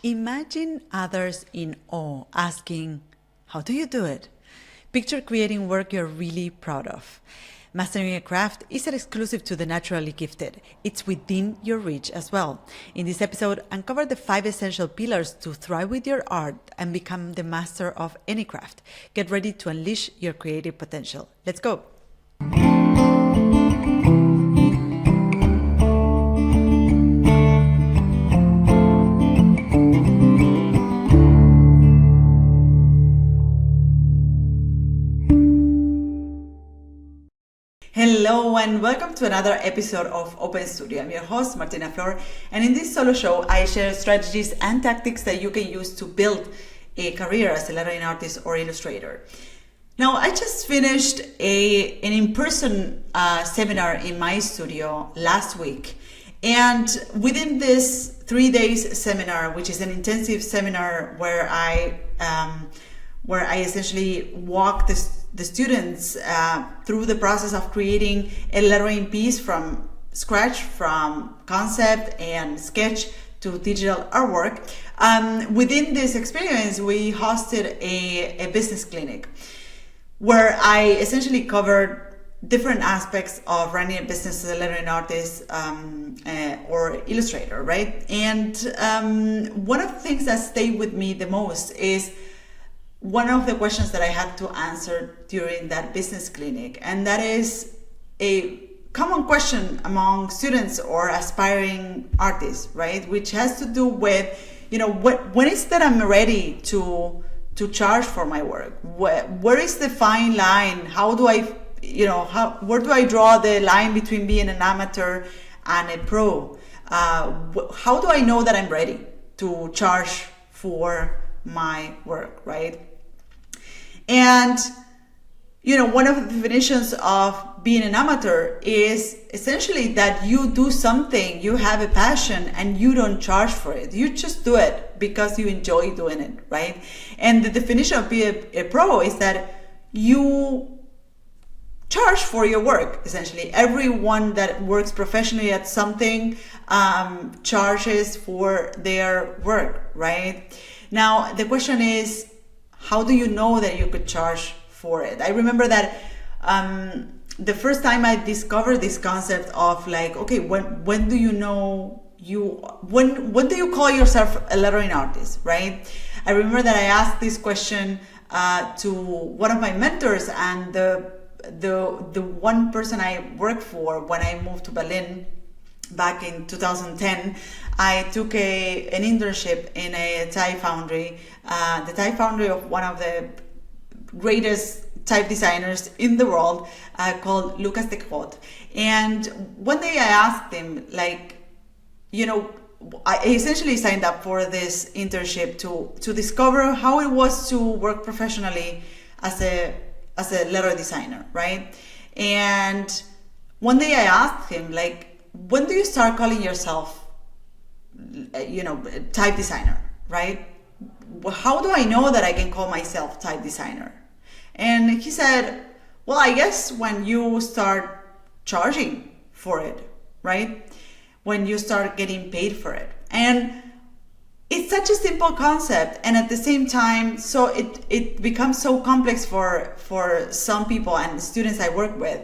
Imagine others in awe asking, how do you do it? Picture creating work you're really proud of. Mastering a craft isn't exclusive to the naturally gifted. It's within your reach as well. In this episode, uncover the 5 essential pillars to thrive with your art and become the master of any craft. Get ready to unleash your creative potential. Let's go. Hello and welcome to another episode of Open Studio. I'm your host, Martina Flor, and in this solo show, I share strategies and tactics that you can use to build a career as a lettering artist or illustrator. Now, I just finished an in-person seminar in my studio last week, and within this 3 days seminar, which is an intensive seminar where I essentially walk the students through the process of creating a lettering piece from scratch, from concept and sketch to digital artwork. Within this experience, we hosted a business clinic where I essentially covered different aspects of running a business as a lettering artist or illustrator, right? And one of the things that stayed with me the most is one of the questions that I had to answer during that business clinic, and that is a common question among students or aspiring artists, right? Which has to do with, when is that I'm ready to charge for my work? Where is the fine line? How do I, where do I draw the line between being an amateur and a pro? How do I know that I'm ready to charge for my work, right? And, one of the definitions of being an amateur is essentially that you do something, you have a passion, and you don't charge for it. You just do it because you enjoy doing it, right? And the definition of being a pro is that you charge for your work, essentially. Everyone that works professionally at something charges for their work, right? Now, the question is, how do you know that you could charge for it? I remember that the first time I discovered this concept of when do you know when do you call yourself a lettering artist, right? I remember that I asked this question to one of my mentors, and the one person I worked for when I moved to Berlin back in 2010, I took an internship in a tie foundry, the tie foundry of one of the greatest type designers in the world, called Lucas de Groot. And one day I asked him, I essentially signed up for this internship to discover how it was to work professionally as a letter designer, right? And one day I asked him, when do you start calling yourself, type designer, right? How do I know that I can call myself type designer? And he said, well, I guess when you start charging for it, right? When you start getting paid for it. And it's such a simple concept, and at the same time, so it becomes so complex for some people and students I work with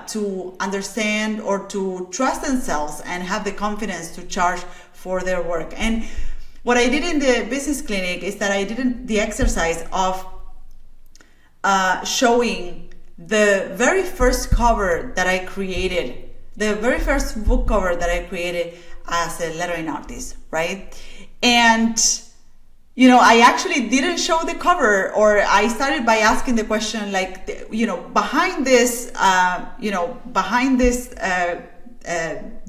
to understand or to trust themselves and have the confidence to charge for their work. And what I did in the business clinic is that I did the exercise of showing the very first cover that I created, the very first book cover that I created as a lettering artist, right? And I actually didn't show the cover, or I started by asking the question, behind this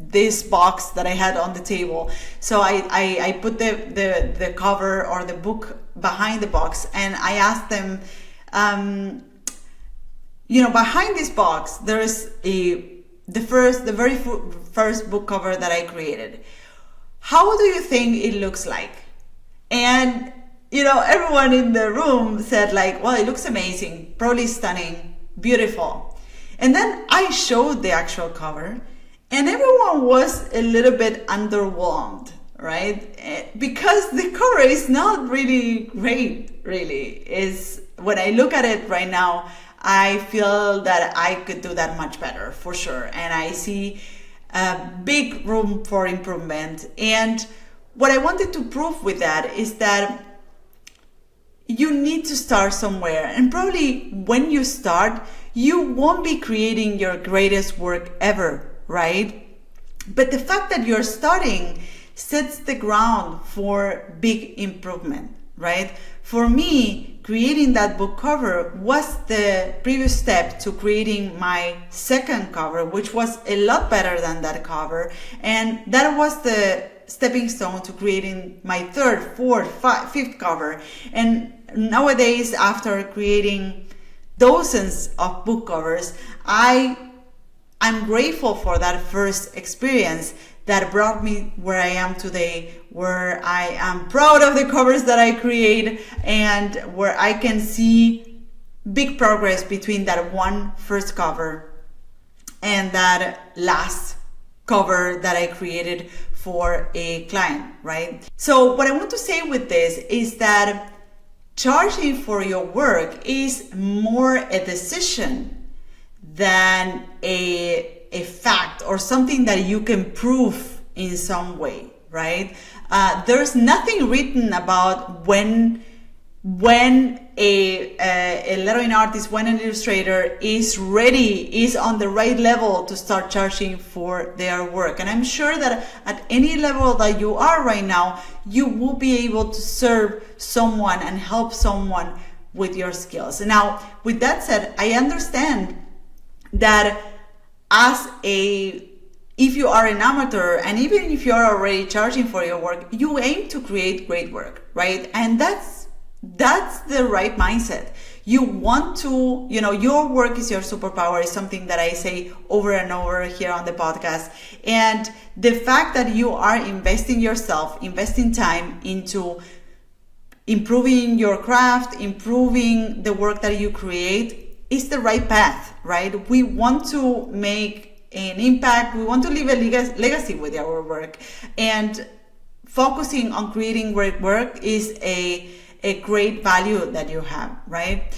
this box that I had on the table. So I put the cover or the book behind the box, and I asked them, behind this box, there's the very first book cover that I created. How do you think it looks like? And, everyone in the room said well, it looks amazing, probably stunning, beautiful. And then I showed the actual cover, and everyone was a little bit underwhelmed, right? Because the cover is not really great, really. Is when I look at it right now, I feel that I could do that much better, for sure. And I see a big room for improvement. And what I wanted to prove with that is that you need to start somewhere. And probably when you start, you won't be creating your greatest work ever, right? But the fact that you're starting sets the ground for big improvement, right? For me, creating that book cover was the previous step to creating my second cover, which was a lot better than that cover. And that was the stepping stone to creating my third, fourth, fifth cover. And nowadays, after creating dozens of book covers, I'm grateful for that first experience that brought me where I am today, where I am proud of the covers that I create and where I can see big progress between that one first cover and that last cover that I created for a client, right? So what I want to say with this is that charging for your work is more a decision than a fact or something that you can prove in some way, right? There's nothing written about when a lettering artist, when an illustrator is ready, is on the right level to start charging for their work. And I'm sure that at any level that you are right now, you will be able to serve someone and help someone with your skills. Now, with that said, I understand that if you are an amateur, and even if you're already charging for your work, you aim to create great work, right? And that's the right mindset. You want to, your work is your superpower, is something that I say over and over here on the podcast. And the fact that you are investing yourself, investing time into improving your craft, improving the work that you create, is the right path, right? We want to make an impact. We want to leave a legacy with our work. And focusing on creating great work is a great value that you have, right?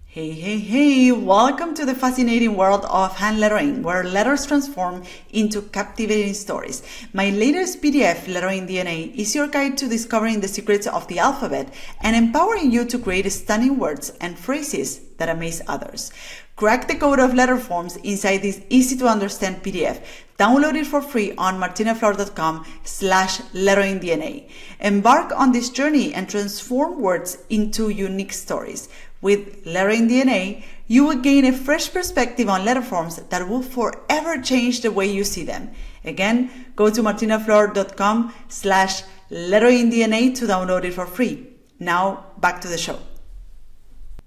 Hey, welcome to the fascinating world of hand lettering, where letters transform into captivating stories. My latest PDF, Lettering DNA, is your guide to discovering the secrets of the alphabet and empowering you to create stunning words and phrases that amaze others. Crack the code of letter forms inside this easy to understand PDF. Download it for free on martinaflor.com/letteringdna. Embark on this journey and transform words into unique stories. With Lettering DNA, you will gain a fresh perspective on letter forms that will forever change the way you see them. Again, go to martinaflor.com/letteringdna to download it for free. Now, back to the show.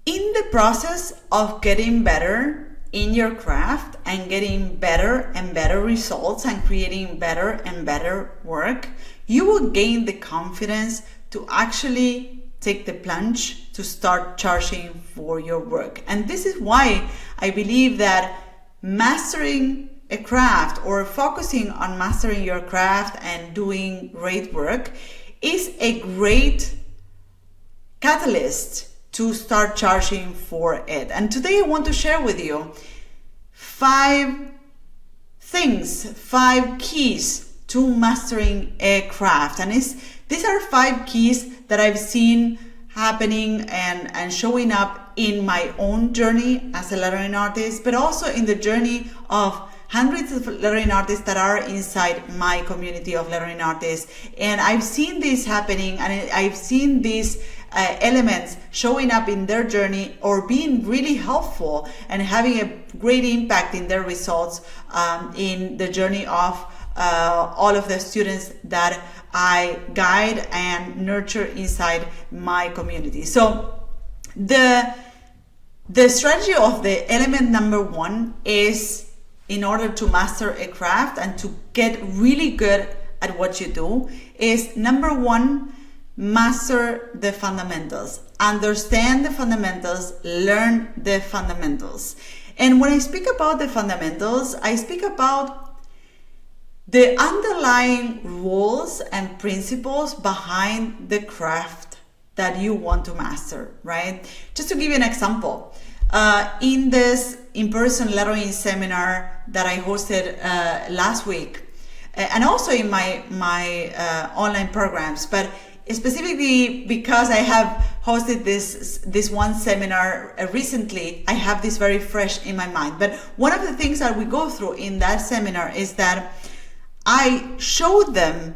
In the process of getting better in your craft and getting better and better results and creating better and better work, you will gain the confidence to actually take the plunge to start charging for your work. And this is why I believe that mastering a craft or focusing on mastering your craft and doing great work is a great catalyst to start charging for it. And today I want to share with you 5 keys to mastering a craft. And these are 5 keys that I've seen happening and showing up in my own journey as a lettering artist, but also in the journey of hundreds of lettering artists that are inside my community of lettering artists. And I've seen this happening, and I've seen these elements showing up in their journey or being really helpful and having a great impact in their results in the journey of all of the students that I guide and nurture inside my community. So the strategy of the element number 1 is, in order to master a craft and to get really good at what you do, is number 1, master the fundamentals. Understand the fundamentals, learn the fundamentals. And when I speak about the fundamentals, I speak about the underlying rules and principles behind the craft that you want to master, right? Just to give you an example, in this in-person lettering seminar that I hosted last week, and also in my online programs, but specifically because I have hosted this one seminar recently, I have this very fresh in my mind. But one of the things that we go through in that seminar is that I showed them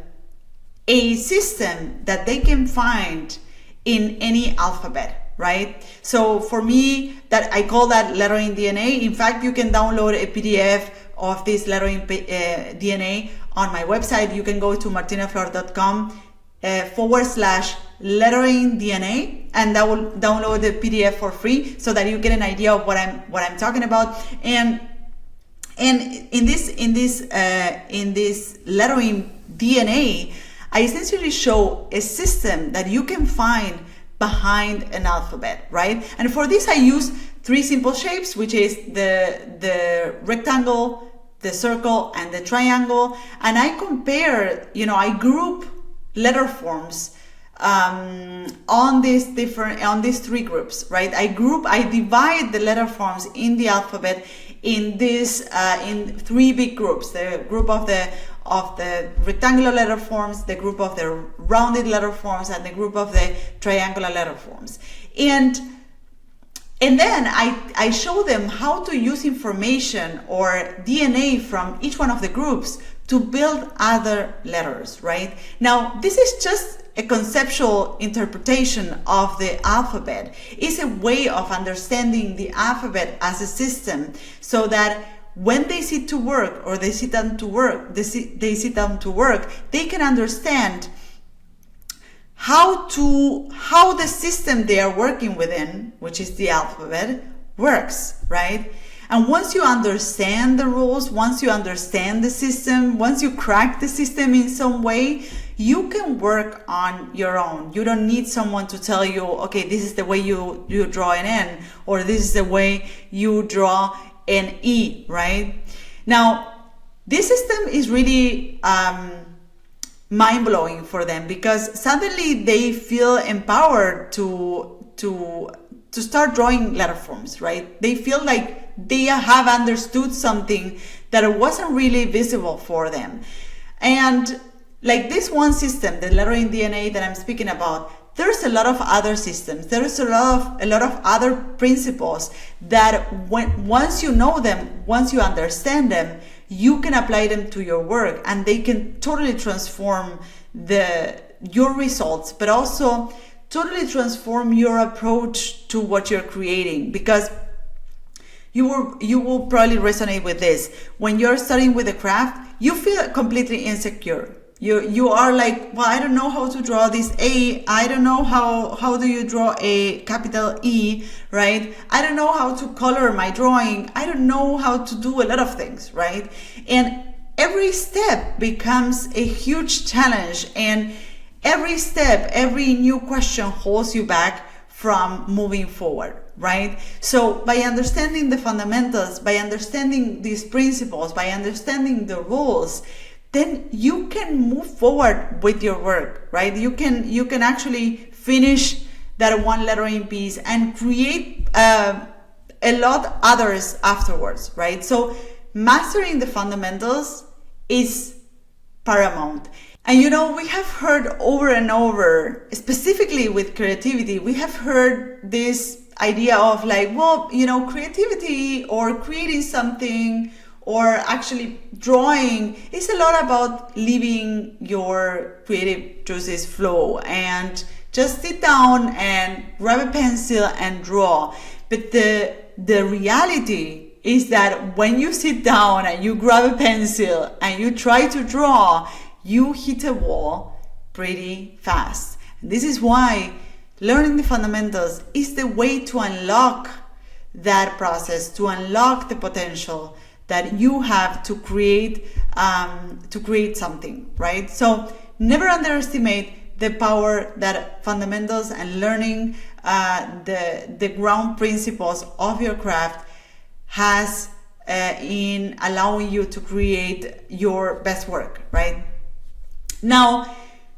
a system that they can find in any alphabet, right? So for me, that I call that lettering DNA. In fact, you can download a PDF of this lettering DNA on my website. You can go to martinaflor.com/lettering DNA, and that will download the PDF for free so that you get an idea of what I'm talking about. And in this lettering DNA, I essentially show a system that you can find behind an alphabet, right? And for this, I use 3 simple shapes, which is the rectangle, the circle, and the triangle. And I compare, I group letter forms on these 3 groups, right? I divide the letter forms in the alphabet in 3 big groups: the group of the rectangular letter forms, the group of the rounded letter forms, and the group of the triangular letter forms. And then I show them how to use information or DNA from each one of the groups to build other letters, right? Now, this is just a conceptual interpretation of the alphabet. It's a way of understanding the alphabet as a system, so that when they sit to work or they sit down to work, they can understand how the system they are working within, which is the alphabet, works, right? And once you understand the rules, once you understand the system, once you crack the system in some way, you can work on your own. You don't need someone to tell you, okay, this is the way you draw an N, or this is the way you draw an E, right? Now, this system is really mind-blowing for them, because suddenly they feel empowered to start drawing letter forms, right? They feel like they have understood something that wasn't really visible for them. And like this one system, the lettering DNA that I'm speaking about, there's a lot of other systems. There's a lot of other principles that once you know them, once you understand them, you can apply them to your work, and they can totally transform your results, but also totally transform your approach to what you're creating. Because you will probably resonate with this. When you're starting with a craft, you feel completely insecure. You are like, well, I don't know how to draw this A. I don't know how do you draw a capital E, right? I don't know how to color my drawing. I don't know how to do a lot of things, right? And every step becomes a huge challenge, and every step, every new question holds you back from moving forward, right? So by understanding the fundamentals, by understanding these principles, by understanding the rules, then you can move forward with your work, right? You can actually finish that one lettering piece and create a lot others afterwards, right? So mastering the fundamentals is paramount. And we have heard over and over, specifically with creativity, we have heard this idea of like, well, creativity or creating something or actually drawing is a lot about leaving your creative juices flow and just sit down and grab a pencil and draw. But the reality is that when you sit down and you grab a pencil and you try to draw, you hit a wall pretty fast. And this is why learning the fundamentals is the way to unlock that process, to unlock the potential that you have to create something, right? So never underestimate the power that fundamentals and learning the ground principles of your craft has in allowing you to create your best work, right? Now,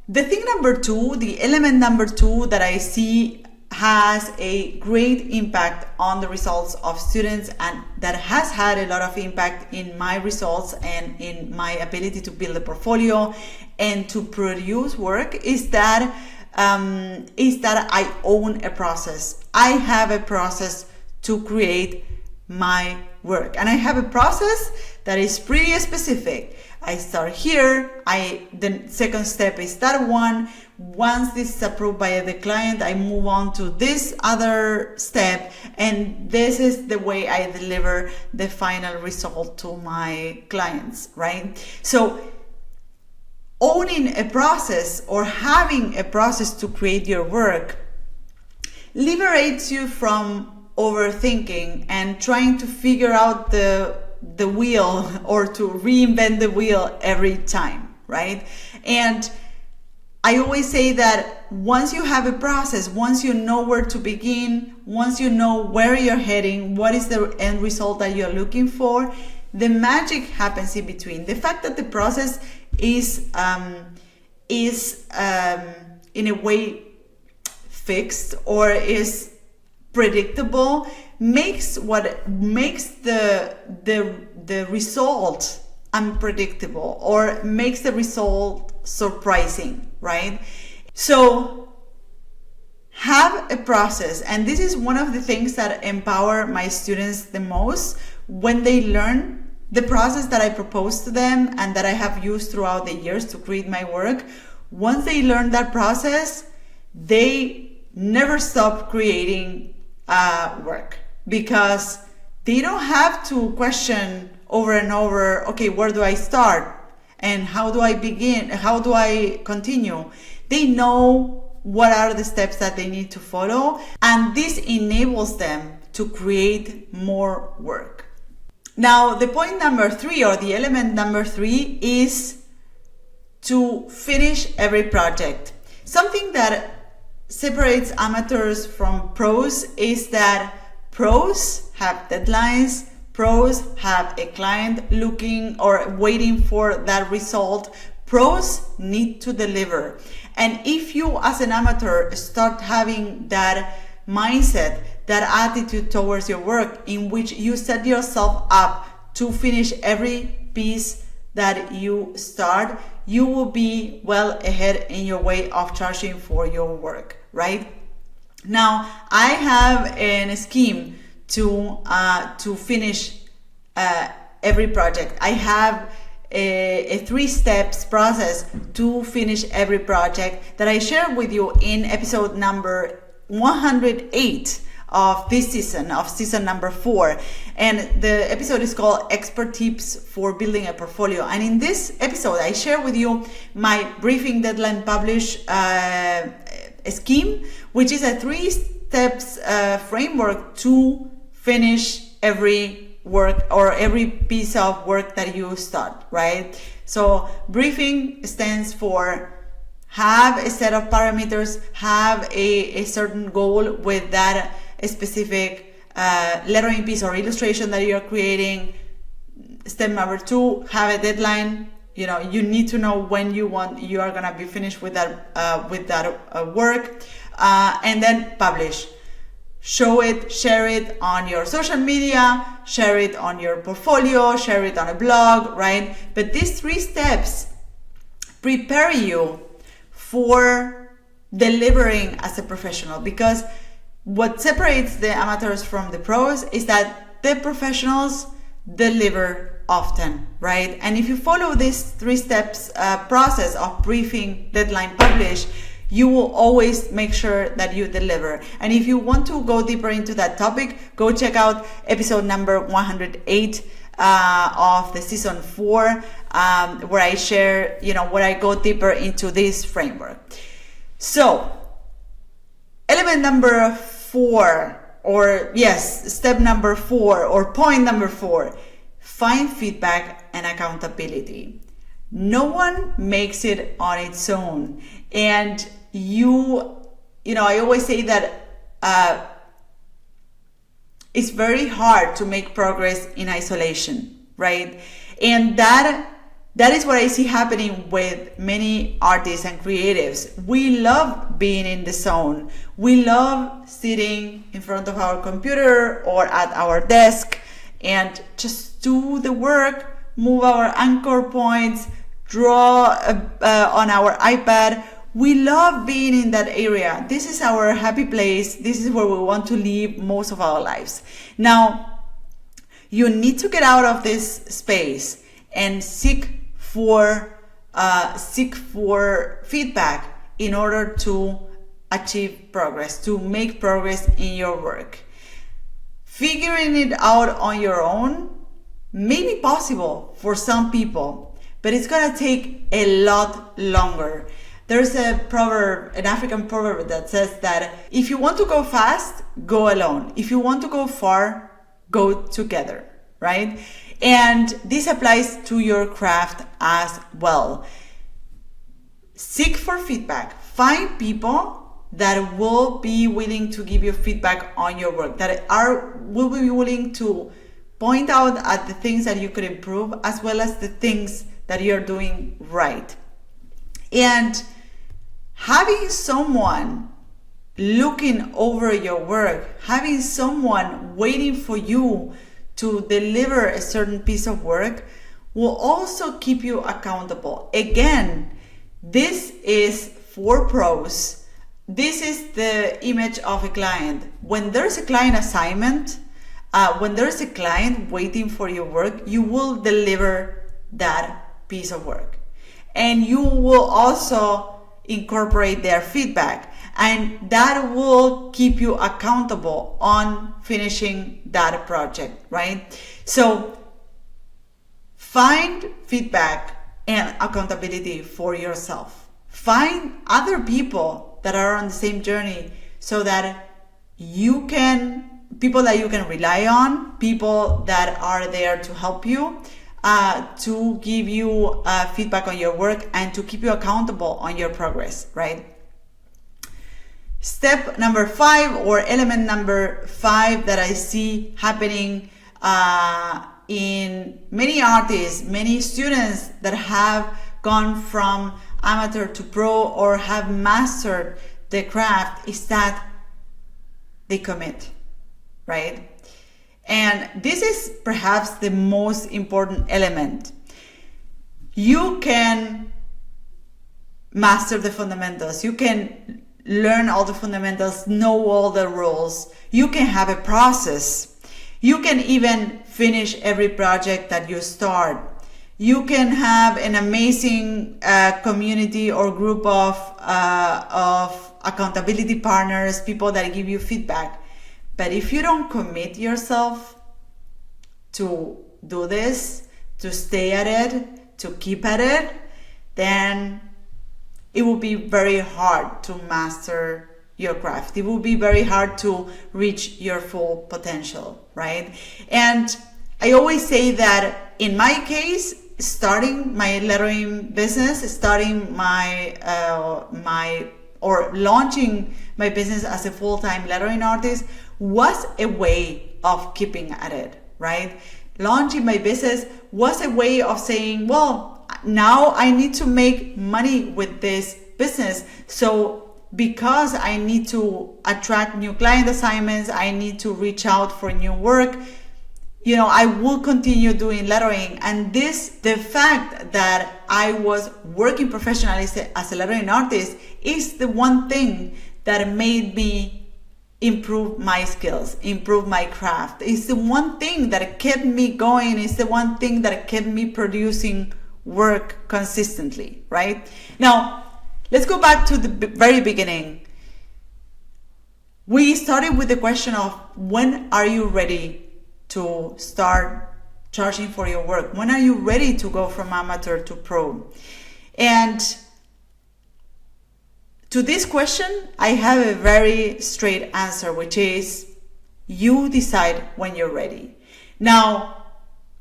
the thing number two, the element number two that I see has a great impact on the results of students, and that has had a lot of impact in my results and in my ability to build a portfolio and to produce work, is that I own a process. I have a process to create my work, and I have a process that is pretty specific. I start here. The second step is that one. Once this is approved by the client, I move on to this other step, and this is the way I deliver the final result to my clients, right? So owning a process or having a process to create your work liberates you from overthinking and trying to figure out the wheel or to reinvent the wheel every time, right? And I always say that once you have a process, once you know where to begin, once you know where you're heading, what is the end result that you're looking for, the magic happens in between. The fact that the process is in a way fixed or is predictable makes the result unpredictable or makes the result surprising, right? So have a process, and this is one of the things that empower my students the most when they learn the process that I propose to them and that I have used throughout the years to create my work. Once they learn that process, they never stop creating work, because they don't have to question over and over, okay, where do I start? And how do I begin? How do I continue? They know what are the steps that they need to follow, and this enables them to create more work. Now, the point number three, or the element number three, is to finish every project. Something that separates amateurs from pros is that pros have deadlines, pros have a client looking or waiting for that result. Pros need to deliver. And if you as an amateur start having that mindset, that attitude towards your work, in which you set yourself up to finish every piece that you start, you will be well ahead in your way of charging for your work, right? Now, I have a scheme to finish every project. I have a 3 steps process to finish every project that I shared with you in episode number 108 of this season, of season number 4. And the episode is called Expert Tips for Building a Portfolio. And in this episode, I share with you my briefing, deadline, publish scheme, which is a 3 steps framework to finish every work or every piece of work that you start, right? So briefing stands for have a set of parameters, have a certain goal with that specific lettering piece or illustration that you're creating. Step number 2, have a deadline. You know, you need to know when you are gonna be finished with that work, and then publish. Show it, share it on your social media, share it on your portfolio, share it on a blog, right? But these 3 steps prepare you for delivering as a professional, because what separates the amateurs from the pros is that the professionals deliver often, right? And if you follow this 3 steps process of briefing, deadline, publish, you will always make sure that you deliver. And if you want to go deeper into that topic, go check out episode number 108 of the season 4, where I share, where I go deeper into this framework. So, element number 4, step number 4, or point number 4, find feedback and accountability. No one makes it on its own. And I always say that it's very hard to make progress in isolation, right? And that is what I see happening with many artists and creatives. We love being in the zone. We love sitting in front of our computer or at our desk and just do the work, move our anchor points, draw on our iPad. We love being in that area. This is our happy place. This is where we want to live most of our lives. Now, you need to get out of this space and seek for feedback in order to achieve progress, to make progress in your work. Figuring it out on your own may be possible for some people, but it's gonna take a lot longer. There's a proverb, an African proverb that says that if you want to go fast, go alone. If you want to go far, go together, right? And this applies to your craft as well. Seek for feedback. Find people that will be willing to give you feedback on your work, that will be willing to point out at the things that you could improve, as well as the things that you're doing right. And having someone looking over your work, having someone waiting for you to deliver a certain piece of work will also keep you accountable. Again, this is for pros. This is the image of a client. When there's a client assignment, when there's a client waiting for your work, you will deliver that piece of work. And you will also incorporate their feedback, and that will keep you accountable on finishing that project, right? So find feedback and accountability for yourself. Find other people that are on the same journey so that people that you can rely on, people that are there to help you, to give you feedback on your work and to keep you accountable on your progress, right? Step number 5, or element number 5 that I see happening in many artists, many students that have gone from amateur to pro or have mastered the craft, is that they commit, right? And this is perhaps the most important element. You can master the fundamentals. You can learn all the fundamentals, know all the rules. You can have a process. You can even finish every project that you start. You can have an amazing community or group of accountability partners, people that give you feedback. But if you don't commit yourself to do this, to stay at it, to keep at it, then it will be very hard to master your craft. It will be very hard to reach your full potential, right? And I always say that in my case, starting my lettering business, launching my business as a full-time lettering artist was a way of keeping at it, right? Launching my business was a way of saying, well, now I need to make money with this business. So because I need to attract new client assignments, I need to reach out for new work, I will continue doing lettering. And the fact that I was working professionally as a lettering artist is the one thing that made me improve my skills, improve my craft. It's the one thing that kept me going. It's the one thing that kept me producing work consistently, right? Now, let's go back to the very beginning. We started with the question of, when are you ready to start charging for your work? When are you ready to go from amateur to pro? And to this question, I have a very straight answer, which is, you decide when you're ready. Now,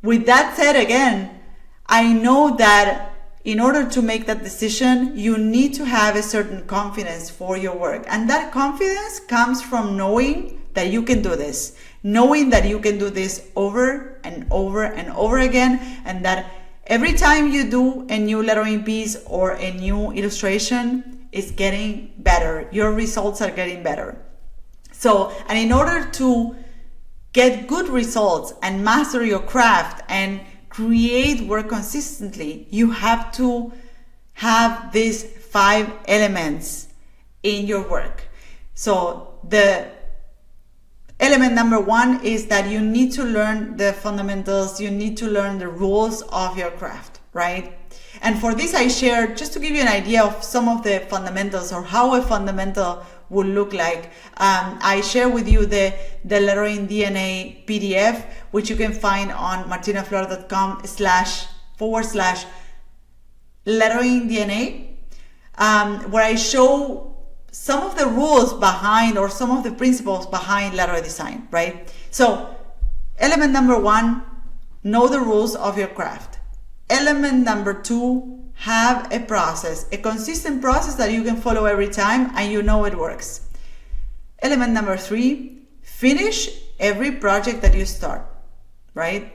with that said, again, I know that in order to make that decision, you need to have a certain confidence for your work. And that confidence comes from knowing that you can do this, knowing that you can do this over and over and over again, and that every time you do a new lettering piece or a new illustration, it's getting better. Your results are getting better. So, and in order to get good results and master your craft and create work consistently, you have to have these 5 elements in your work. So the element number 1 is that you need to learn the fundamentals. You need to learn the rules of your craft, right? And for this, I share, just to give you an idea of some of the fundamentals or how a fundamental would look like. I share with you the Lettering DNA PDF, which you can find on martinaflor.com//lettering DNA, where I show some of the rules behind or some of the principles behind letter design, right? So element number 1, know the rules of your craft. Element number 2, have a process, a consistent process that you can follow every time and you know it works. Element number 3, finish every project that you start, right?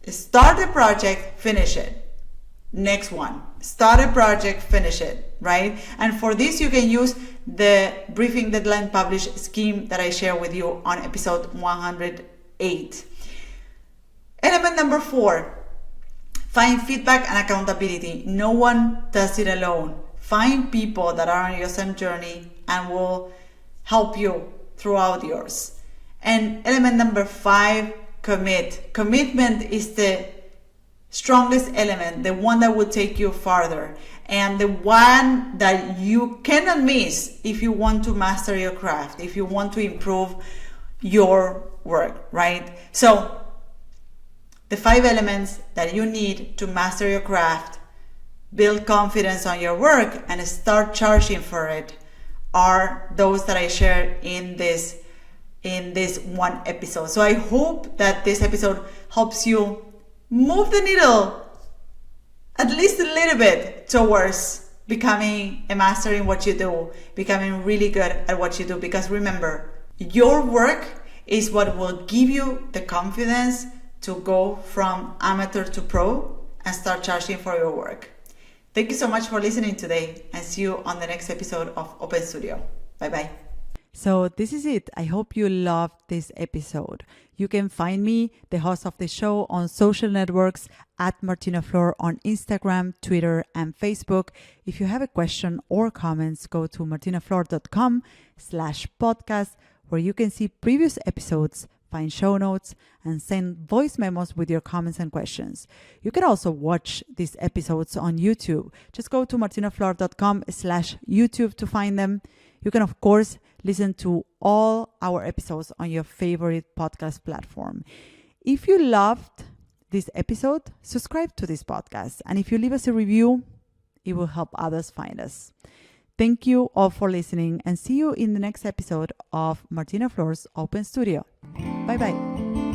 Start a project, finish it. Next one, start a project, finish it, right? And for this, you can use the briefing deadline publish scheme that I share with you on episode 108. Element number 4, find feedback and accountability. No one does it alone. Find people that are on your same journey and will help you throughout yours. And element number 5, commit. Commitment is the strongest element, the one that will take you farther, and the one that you cannot miss if you want to master your craft, if you want to improve your work, right? So the 5 elements that you need to master your craft, build confidence on your work, and start charging for it are those that I shared in this one episode. So I hope that this episode helps you move the needle at least a little bit towards becoming a master in what you do, becoming really good at what you do. Because remember, your work is what will give you the confidence to go from amateur to pro and start charging for your work. Thank you so much for listening today, and see you on the next episode of Open Studio. Bye-bye. So this is it. I hope you loved this episode. You can find me, the host of the show, on social networks at Martina Flor on Instagram, Twitter, and Facebook. If you have a question or comments, go to martinaflor.com/podcast, where you can see previous episodes, find show notes, and send voice memos with your comments and questions. You can also watch these episodes on YouTube. Just go to martinaflor.com/YouTube to find them. You can, of course, listen to all our episodes on your favorite podcast platform. If you loved this episode, subscribe to this podcast. And if you leave us a review, it will help others find us. Thank you all for listening, and see you in the next episode of Martina Flor's Open Studio. Bye-bye.